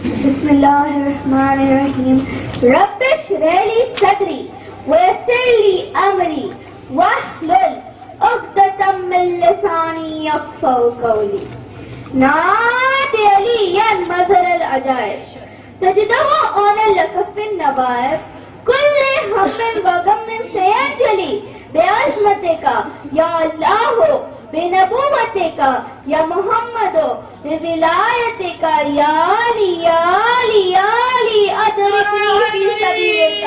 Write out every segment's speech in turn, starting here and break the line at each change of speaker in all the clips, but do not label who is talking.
بسم الله الرحمن الرحيم رب اشرح لي صدري ويسر لي أمري واحلل عقدة من لساني يفقهوا قولي نعت عليا مظهر العجائب تجده أنا لك في النوائب كل هم وغم سينجلي بعظمتك يا الله بنبوتك يا محمد بولایتك يا علي يا علي يا علي أدركني في سبيلك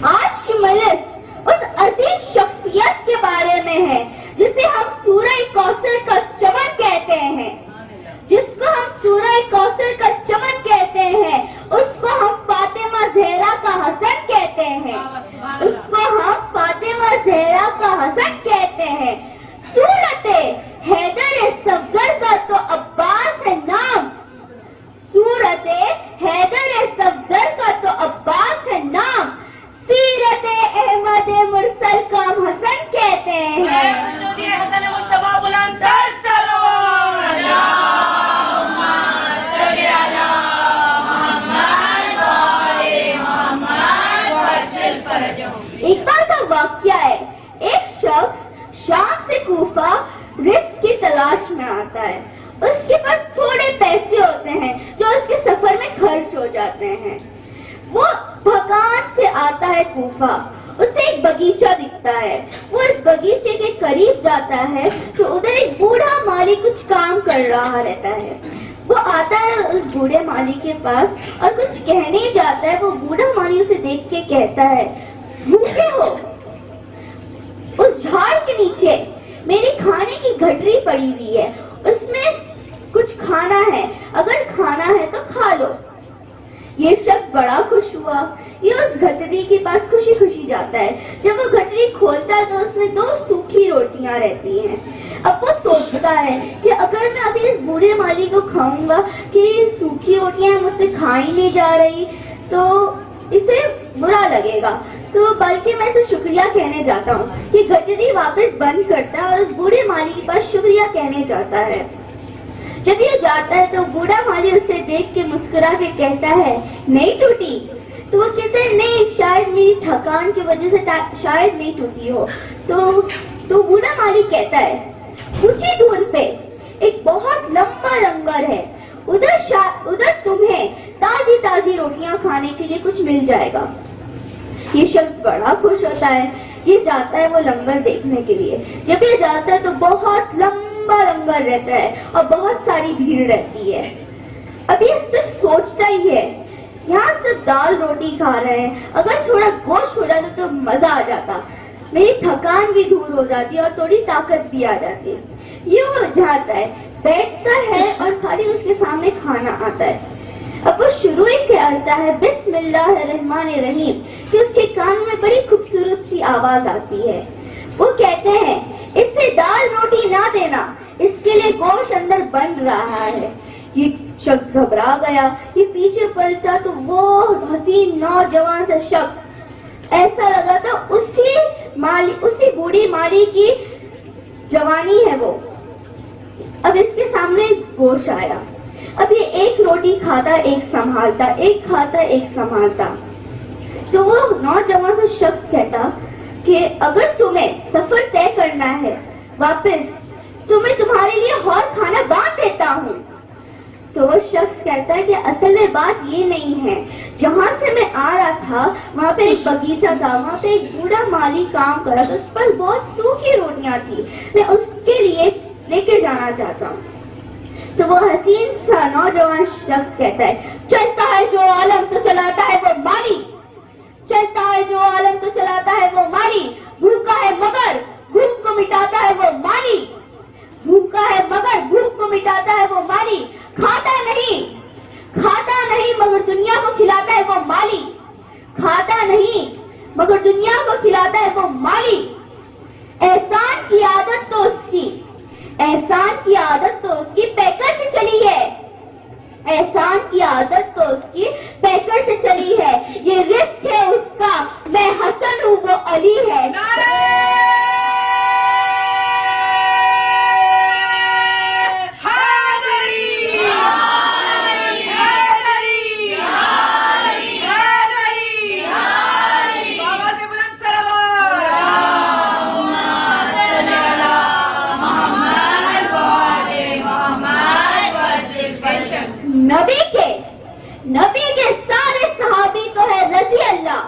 آج کی مجلس اس عظیم شخصیت کے بارے میں ہے جسے ہم سورہ کوثر کا چمن کہتے ہیں جس کو ہم سورہ کوثر کا چمن کہتے ہیں اس کو ہم فاطمہ زہرا کا حسن کہتے ہیں اس کو ہم فاطمہ زہرا کا حسن کہتے ہیں سورت حیدر صفدر کا تو عباس ہے نام سورت حیدر صفدر کا تو عباس ہے نام سیرت احمد مرسل کا ہم حسن کہتے ہیں ایک بار کا واقعہ ہے ایک شخص شام سے کوفہ رزق کی تلاش میں آتا ہے اس کے پاس تھوڑے پیسے ہوتے ہیں جو اس کے سفر میں خرچ ہو جاتے ہیں وہ بھگان سے آتا ہے کوفہ اسے ایک باغیچہ دکھتا ہے وہ اس باغیچے کے قریب جاتا ہے تو ادھر ایک بوڑھا مالی کچھ کام کر رہا رہتا ہے وہ آتا ہے اس بوڑھے مالی کے پاس اور کچھ کہنے جاتا ہے وہ بوڑھا مالی اسے دیکھ کے کہتا ہے بھوکے ہو اس جھاڑ کے نیچے میری کھانے کی گھٹری پڑی ہوئی ہے اس میں کچھ کھانا ہے اگر کھانا ہے تو کھا لو یہ شخص بڑا خوش ہوا یہ اس گھٹری کے پاس خوشی خوشی جاتا ہے جب وہ گھٹری کھولتا ہے تو اس میں 2 سوکھی روٹیاں رہتی ہیں اب وہ سوچتا ہے کہ اگر میں ابھی اس بوڑھے مالی کو کھاؤں گا کہ سوکھی روٹیاں مجھ سے کھائی نہیں جا رہی تو اسے برا لگے گا تو بلکہ میں اسے شکریہ کہنے جاتا ہوں یہ گھٹری واپس بند کرتا ہے اور اس بوڑھے مالی کے پاس شکریہ کہنے جاتا ہے جب یہ جاتا ہے تو بوڑھا مالی اسے دیکھ کے مسکرا کے کہتا ہے نہیں ٹوٹی تو وہ کہتے ہیں نہیں شاید میری تھکان کی وجہ سے شاید نہیں ٹوٹی ہو تو بوڑھا مالی کہتا ہے کچھ ہی دور پہ ایک بہت لمبا لنگر ہے ادھر تمہیں تازی تازی روٹیاں کھانے کے لیے کچھ مل جائے گا یہ شخص بڑا خوش ہوتا ہے یہ جاتا ہے وہ لنگر دیکھنے کے لیے جب یہ جاتا ہے تو بہت لمبا لنگر رہتا ہے اور بہت ساری بھیڑ رہتی ہے اب یہ صرف سوچتا ہی ہے یہاں صرف دال روٹی کھا رہے ہیں اگر تھوڑا گوشت ہو جاتا تو مزہ آ جاتا میری تھکان بھی دور ہو جاتی ہے اور تھوڑی طاقت بھی آ جاتی ہے یہ وہ جاتا ہے بیٹھتا ہے اور خالی اس کے سامنے کھانا آتا ہے اب وہ شروع ہی کرتا ہے بسم اللہ الرحمن الرحیم کہ اس کے کان میں بڑی خوبصورت سی آواز آتی ہے وہ کہتے ہیں اس سے دال روٹی نہ دینا اس کے لیے گوشت اندر بن رہا ہے یہ شخص گھبرا گیا یہ پیچھے پلٹا تو وہ حسین نوجوان سا شخص ایسا لگا تھا اسی بوڑھی مالی کی جوانی ہے وہ اب اس کے سامنے گوشت آیا اب یہ ایک روٹی کھاتا ایک سنبھالتا ایک کھاتا ایک سنبھالتا تو وہ نوجوان سا شخص کہتا کہ اگر تمہیں سفر طے کرنا ہے واپس تو میں تمہارے لیے اور کھانا باندھ دیتا ہوں تو وہ شخص کہتا ہے کہ اصل میں بات یہ نہیں ہے جہاں سے میں آ رہا تھا وہاں پہ ایک باغیچہ تھا وہاں پہ ایک بوڑھا مالی کام کر رہا تھا اس پر بہت سوکھی روٹیاں تھی میں اس کے لیے لے کے جانا چاہتا ہوں تو وہ حسین سا نوجوان شخص کہتا ہے چلتا ہے جو عالم تو چلاتا ہے وہ مالی چلتا ہے جو عالم تو چلاتا ہے وہ مالی بھوکا ہے مگر بھوک کو مٹاتا ہے وہ مالی بھوکا ہے مگر بھوک کو مٹاتا ہے وہ مالی کھاتا نہیں مگر دنیا کو کھلاتا ہے وہ مالی کھاتا نہیں مگر دنیا کو کھلاتا ہے وہ مالی احسان کی عادت تو اس کی احسان کی عادت تو اس کی پیکر سے چلی ہے، احسان کی عادت تو اس کی پیکر سے چلی ہے، یہ رزق ہے اس کا، میں حسن ہوں وہ علی ہے۔ نبی کے سارے صحابی تو ہے رضی اللہ،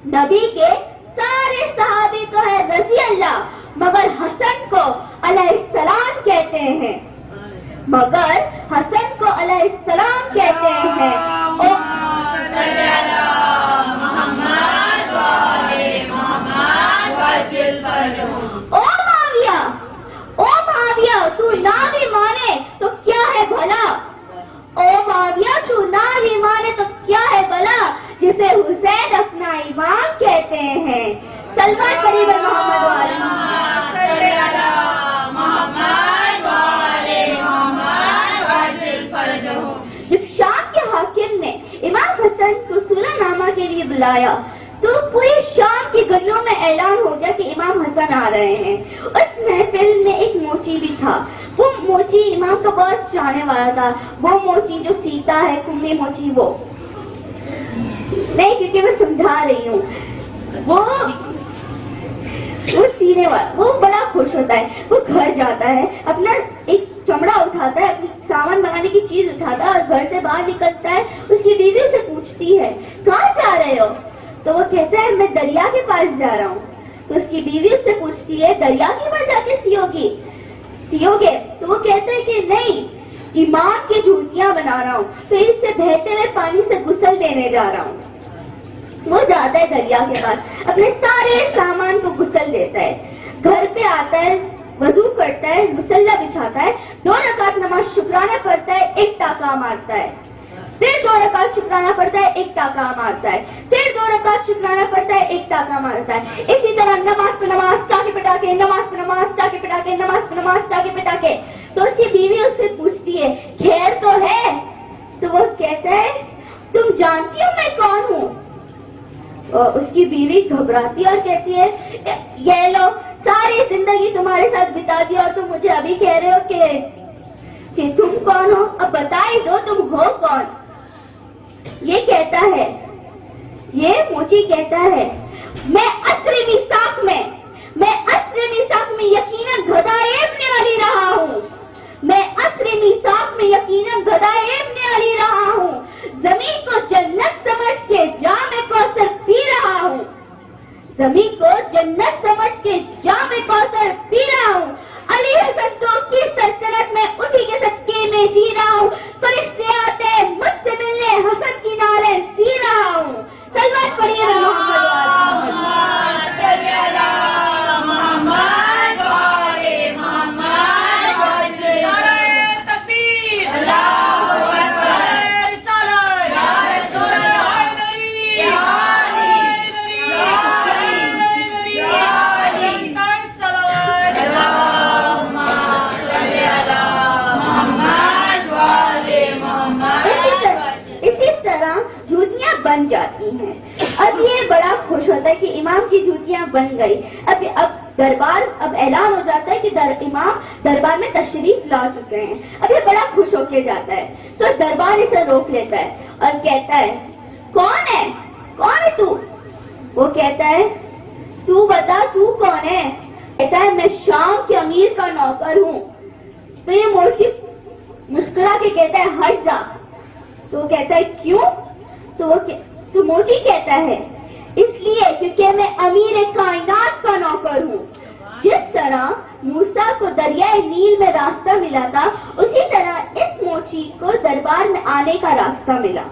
نبی کے سارے صحابی تو ہے رضی اللہ، مگر حسن کو علیہ السلام کہتے ہیں، مگر حسن کو علیہ السلام کہتے ہیں۔ او معاویہ تو نہ بھی مانے تو کیا ہے بھلا، او معاویہ تو نہ ہی مانے تو کیا ہے بھلا، جسے حسین اپنا امام کہتے ہیں۔ سلمان قریب محمد جب شام کے حاکم نے امام حسن کو صلح نامہ کے لیے بلایا تو پورے شام کی گلیوں میں اعلان ہو گیا کہ امام حسن آ رہے ہیں۔ اس محفل میں ایک موچی بھی تھا، وہ موچی امام کا بہت چاہنے والا تھا، وہ موچی جو سیتا ہے، کمی موچی، وہ نہیں، کیونکہ میں سمجھا رہی ہوں، وہ سینے والا، وہ بڑا خوش ہوتا ہے، وہ گھر جاتا ہے، اپنا ایک چمڑا اٹھاتا ہے، اپنی سامان بنانے کی چیز اٹھاتا ہے اور گھر سے باہر نکلتا ہے۔ اس کی بیوی اسے پوچھتی ہے کہاں جا رہے ہو؟ تو وہ کہتا ہے میں دریا کے پاس جا رہا ہوں۔ تو اس کی بیوی اس سے پوچھتی ہے دریا کے پاس جا کے سیو گے؟ تو وہ کہتا ہے کہ نہیں، امام کی جوتیاں بنا رہا ہوں، تو اس سے بہتے ہوئے پانی سے غسل دینے جا رہا ہوں۔ وہ جاتا ہے دریا کے پاس، اپنے سارے سامان کو غسل دیتا ہے، گھر پہ آتا ہے، وضو کرتا ہے، مصلی بچھاتا ہے، 2 رکعت نماز شکرانہ پڑھتا ہے، 1 ٹاکا مارتا ہے، پھر 2 رکعت شکرانہ پڑھتا ہے، 1 ٹاکا مارتا ہے، پھر 2 رکعت شکرانہ پڑھتا ہے، 1 ٹاکا مارتا ہے۔ اسی طرح نماز پہ نماز، ٹاکے پہ ٹاکے، نماز پہ نماز، ٹاکے پہ ٹاکے، نماز پہ نماز، ٹاکے پہ ٹاکے۔ تو اس کی بیوی اس سے پوچھتی ہے خیر تو ہے؟ تو وہ کہتا ہے تم جانتی ہو میں کون ہوں؟ اور اس کی بیوی گھبراتی اور کہتی ہے یہ لو، ساری زندگی تمہارے ساتھ بتا دی اور تم مجھے ابھی کہہ رہے ہو کہ تم کون ہو؟ اب بتا ہی دو تم ہو کون؟ یہ کہتا ہے، یہ موچی کہتا ہے میں عصر میثاق میں یقیناً گدائے ابن علی رہا ہوں، میں عصر میثاق میں یقیناً گدائے ابن علی رہا ہوں، زمین کو جنت سمجھ کے جام کوثر پی رہا ہوں، زمین کو جنت سمجھ کے جام کوثر پی رہا ہوں، علی حسن کی سلطنت میں اٹھی کے صدقے میں جی رہا ہوں، فرشتے آتے مجھ سے ملنے حسن کی نعریں سی رہا ہوں۔ سلمان پڑھیے بن جاتی ہیں۔ اب یہ بڑا خوش ہوتا ہے کہ امام کی جوتیاں بن گئی۔ اب اعلان ہو جاتا ہے کہ امام دربار میں تشریف لا چکے ہیں۔ اب یہ بڑا خوش ہو کے جاتا ہے تو دربار اسے روک لیتا ہے اور کہتا ہے کون ہے تو؟ وہ کہتا ہے تو بتا تو کون ہے؟ کہتا ہے میں شام کے امیر کا نوکر ہوں۔ تو یہ موچی مسکرا کے کہتا ہے ہٹ جا۔ تو وہ کہتا ہے کیوں؟ تو موچی کہتا ہے اس لیے کیونکہ میں امیر کائنات کا نوکر ہوں۔ جس طرح موسیٰ کو دریائے نیل میں راستہ ملا تھا اسی طرح اس موچی کو دربار میں آنے کا راستہ ملا۔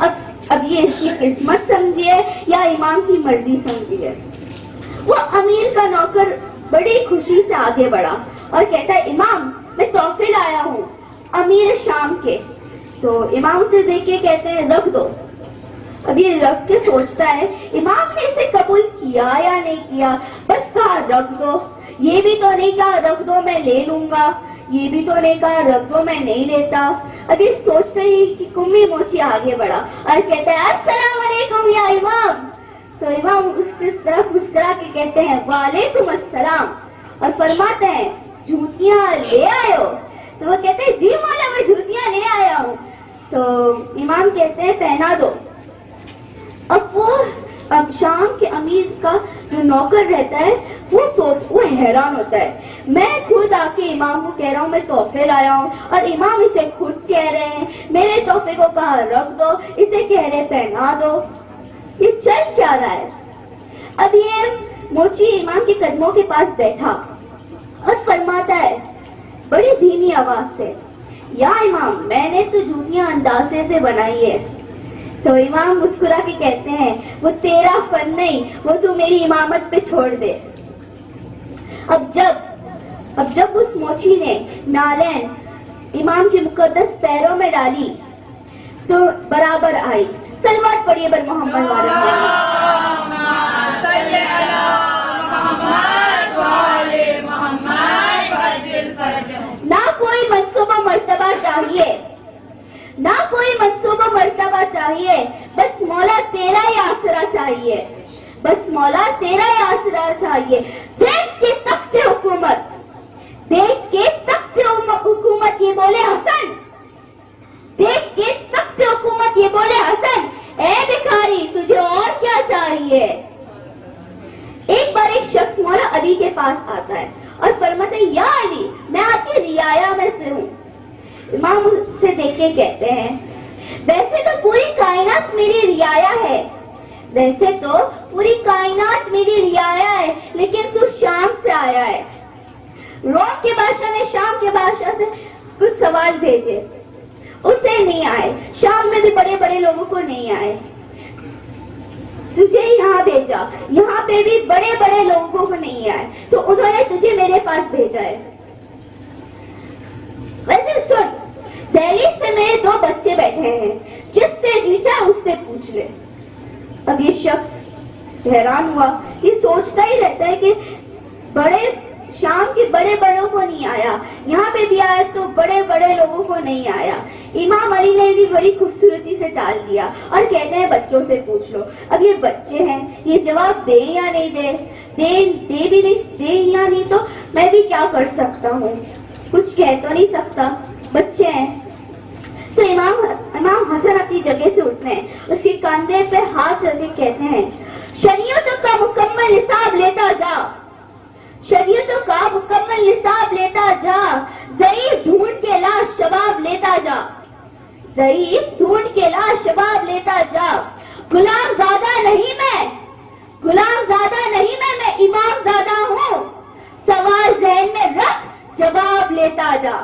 اب یہ اس کی قسمت سمجھیے یا امام کی مرضی سمجھیے۔ وہ امیر کا نوکر بڑی خوشی سے آگے بڑھا اور کہتا ہے امام میں تحفے لایا ہوں امیر شام کے۔ تو امام سے دیکھ کے کہتے ہیں رکھ دو۔ اب یہ رکھ کے سوچتا ہے امام نے اسے قبول کیا یا نہیں کیا، بس کہا رکھ دو، یہ بھی تو نہیں کہا رکھ دو میں لے لوں گا، یہ بھی تو نہیں کہا رکھ دو میں نہیں لیتا۔ ابھی سوچتے ہی کہ کمی موچی آگے بڑھا اور کہتا ہے السلام علیکم یا امام۔ تو امام اس کی طرف مسکرا کے کہتے ہیں وعلیکم السلام، اور فرماتے ہیں جوتیاں لے آئے ہو؟ تو وہ کہتے ہیں جی مولا میں جوتیاں لے آیا ہوں۔ تو امام کہتے ہیں پہنا دو۔ اب شام کے امیر کا جو نوکر رہتا ہے وہ حیران ہوتا ہے، میں خود آ کے امام کو کہہ رہا ہوں میں تحفے لایا ہوں، اور امام اسے خود کہہ رہے ہیں میرے تحفے کو کہا رکھ دو، اسے کہہ رہے پہنا دو، یہ چل کیا رہا ہے؟ اب یہ موچی امام کے قدموں کے پاس بیٹھا اور فرماتا ہے بڑی دھیمی آواز سے یا امام میں نے تو جوتیاں اندازے سے بنائی ہے۔ تو امام مسکرا کے کہتے ہیں وہ تیرا فن نہیں، وہ تو میری امامت پہ چھوڑ دے۔ اب جب اس موچی نے نالین امام کے مقدس پیروں میں ڈالی تو برابر آئی۔ صلوات پڑھیے بر محمد والا۔ نہ کوئی منصوبہ مرتبہ چاہیے، نہ کوئی منصوبہ مرتبہ چاہیے، بس مولا تیرا ہی آسرا چاہیے، بس مولا تیرا ہی آسرا چاہیے۔ دیکھ کے تخت حکومت، دیکھ کے تخت حکومت یہ بولے حسن، دیکھ کے تخت حکومت یہ بولے حسن اے بھکاری تجھے اور کیا چاہیے؟ ایک بار ایک شخص مولا علی کے پاس آتا ہے اور فرماتا ہے یا علی میں آپ کی رعایا میں سے ہوں۔ امام سے دیکھ کے کہتے ہیں ویسے تو پوری کائنات میری رعایا ہے، ویسے تو پوری کائنات میری رعایا ہے، لیکن تو شام سے آیا ہے۔ روم کے بادشاہ نے شام کے بادشاہ سے کچھ سوال بھیجے، اسے نہیں آئے، شام میں بھی بڑے بڑے لوگوں کو نہیں آئے، تجھے یہاں بھیجا، یہاں پہ بھی بڑے بڑے لوگوں کو نہیں آئے، تو انہوں نے تجھے میرے پاس بھیجا ہے۔ ویسے سن، دہلیز سے میرے 2 بچے بیٹھے ہیں، جس سے نیچا اس سے پوچھ لے۔ اب یہ شخص حیران ہوا، یہ سوچتا ہی رہتا ہے کہ شام کے بڑے بڑوں کو نہیں آیا، یہاں پہ بھی آیا تو بڑے بڑے لوگوں کو نہیں آیا۔ امام علی نے بھی بڑی خوبصورتی سے ٹال دیا اور کہتے ہیں بچوں سے پوچھ لو۔ اب یہ بچے ہیں، یہ جواب دے یا نہیں دے بھی نہیں دے یا نہیں تو میں بھی کیا کر سکتا ہوں، کچھ کہہ تو نہیں سکتا، بچے ہیں۔ تو امام حسن اپنی جگہ سے اٹھتے ہیں، اس کے کندھے پہ ہاتھ رکھ کے کہتے ہیں شریعتوں کا مکمل حساب لیتا جا، شریعتوں کا مکمل نصاب لیتا جا، ضعیف ڈھونڈ کے لا شباب لیتا جا، ضعیف ڈھونڈ کے لا شباب لیتا جا۔ غلام زادہ نہیں میں، غلام زادہ نہیں میں امام زادہ ہوں، سوال ذہن میں رکھ جواب لیتا جا۔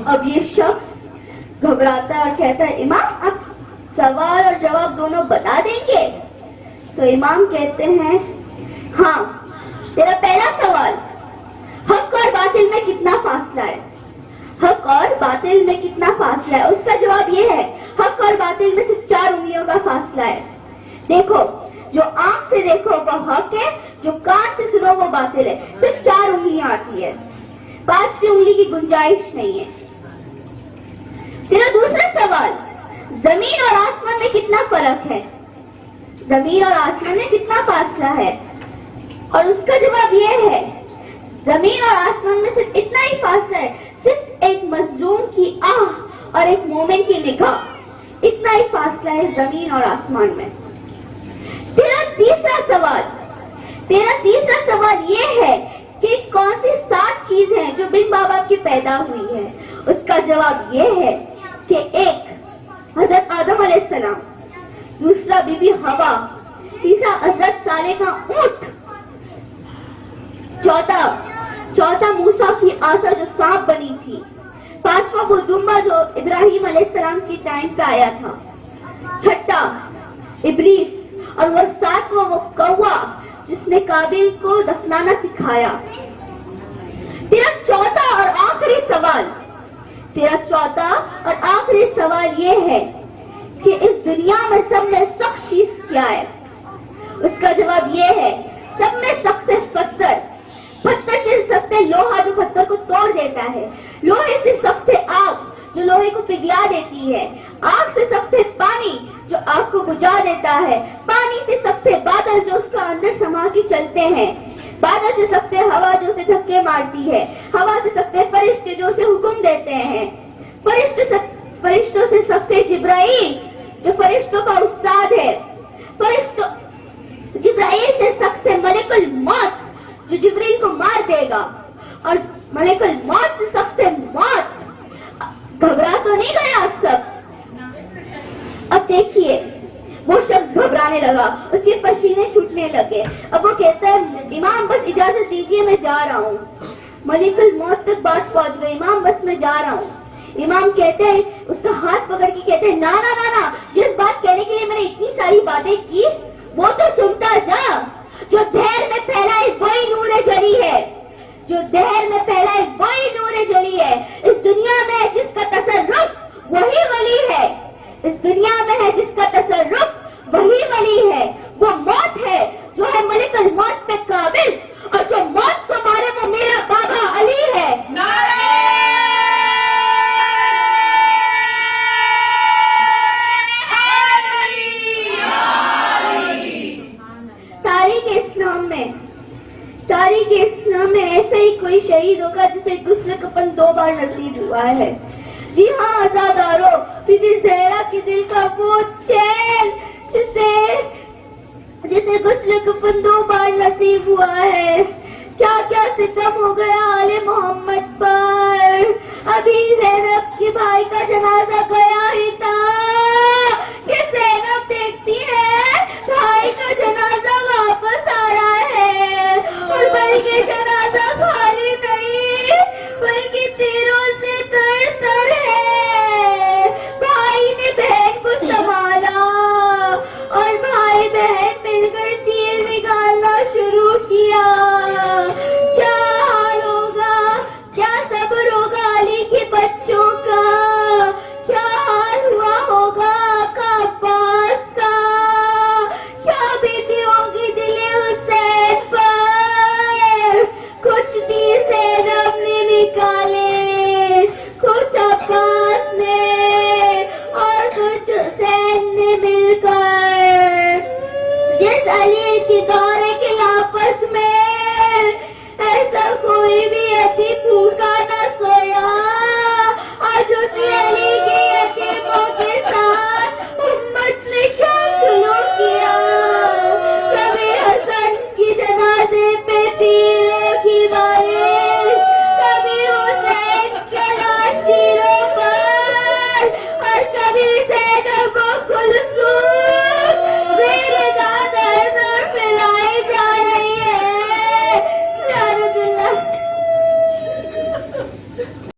اب یہ شخص گھبراتا ہے اور کہتا ہے امام آپ سوال اور جواب دونوں بتا دیں گے؟ تو امام کہتے ہیں ہاں، تیرا پہلا سوال حق اور باطل میں کتنا فاصلہ ہے، حق اور باطل میں کتنا فاصلہ ہے؟ اس کا جواب یہ ہے حق اور باطل میں صرف 4 انگلیوں کا فاصلہ ہے۔ دیکھو، جو آنکھ سے دیکھو وہ حق ہے، جو کان سے سنو وہ باطل ہے، صرف 4 انگلیاں آتی ہے، 5ویں انگلی کی گنجائش نہیں ہے۔ تیرا دوسرا سوال زمین اور آسمان میں کتنا فرق ہے، زمین اور آسمان میں کتنا فاصلہ ہے؟ اور اس کا جواب یہ ہے زمین اور آسمان میں صرف اتنا ہی فاصلہ ہے، صرف ایک مظلوم کی آہ اور ایک مومن کی نگاہ، اتنا ہی فاصلہ ہے زمین اور آسمان میں۔ تیرا تیسرا سوال یہ ہے کہ کون سی 7 چیز ہیں جو بن ماں باپ کی پیدا ہوئی ہے؟ اس کا جواب یہ ہے کہ 1 حضرت آدم علیہ السلام، دوسرا بی بی ہوا، تیسرا حضرت صالح کا اونٹ، چوتھا موسیٰ کی عصا جو سانپ بنی تھی، پانچواں وہ دمبا جو ابراہیم علیہ السلام کی ٹائم پہ آیا تھا، چھٹا ابلیس، اور وہ ساتواں وہ کوا جس نے قابیل کو دفنانا سکھایا۔ تیرا چوتھا اور آخری سوال یہ ہے کہ اس دنیا میں سب میں سخت چیز کیا ہے؟ اس کا جواب یہ ہے، سب میں سخت پتھر سے سخت لوہا جو پتھر کو توڑ دیتا ہے، لوہے سے سخت آگ جو لوہے کو پگھلا دیتی ہے، آگ سے سخت پانی جو آگ کو بجھا دیتا ہے، پانی سے سخت بادل جو اس کا اندر سما کے چلتے ہیں، بادل سے سخت ہوا جو اسے دھکے مارتی ہے، ہوا سے سخت فرشتے جو اسے حکم دیتے ہیں، فرشتوں سے سخت جبرائیل جو فرشتوں کا استاد ہے، جبرائیل سے سخت ملک الموت جو جبریل کو مار دے گا، اور ملک الموت سے سخت موت۔ گھبرا تو نہیں گئے آپ سب؟ اب دیکھیے وہ شخص گھبرانے لگا، اس کے پسینے چھوٹنے لگے۔ اب وہ کہتا ہے امام بس اجازت دیجیے میں جا رہا ہوں۔ ملک الموت تک بات پہنچ گئی، امام بس میں جا رہا ہوں۔ امام کہتے ہیں، اس کا ہاتھ پکڑ کے کہتے ہیں نا نا نا نا، جس بات کہنے کے لیے میں نے اتنی ساری باتیں کی وہ تو سنتا جا۔ جو دہر میں پھیلائے وہی نور جلی ہے، جو دہر میں پھیلائے وہی نور جلی ہے۔ اس دنیا میں جس کا تصرف وہی ولی ہے، اس دنیا میں ہے جس کا تصرف وہی ولی ہے۔ وہ موت ہے جو ہے ملک الموت پہ قابل، اور جو موت کو مارے وہ میرا بابا علی ہے۔ تاریخ اسلام میں ایسا ہی کوئی شہید ہوگا جسے غسل کفن 2 بار نصیب ہوا ہے۔ جی ہاں آزادارو، بی بی زہرا کے دل کا وہ چین جسے غسل کفن 2 بار نصیب ہوا ہے۔ کیا کیا ستم ہو گیا آل محمد پر۔ ابھی زینب کے بھائی کا جنازہ گیا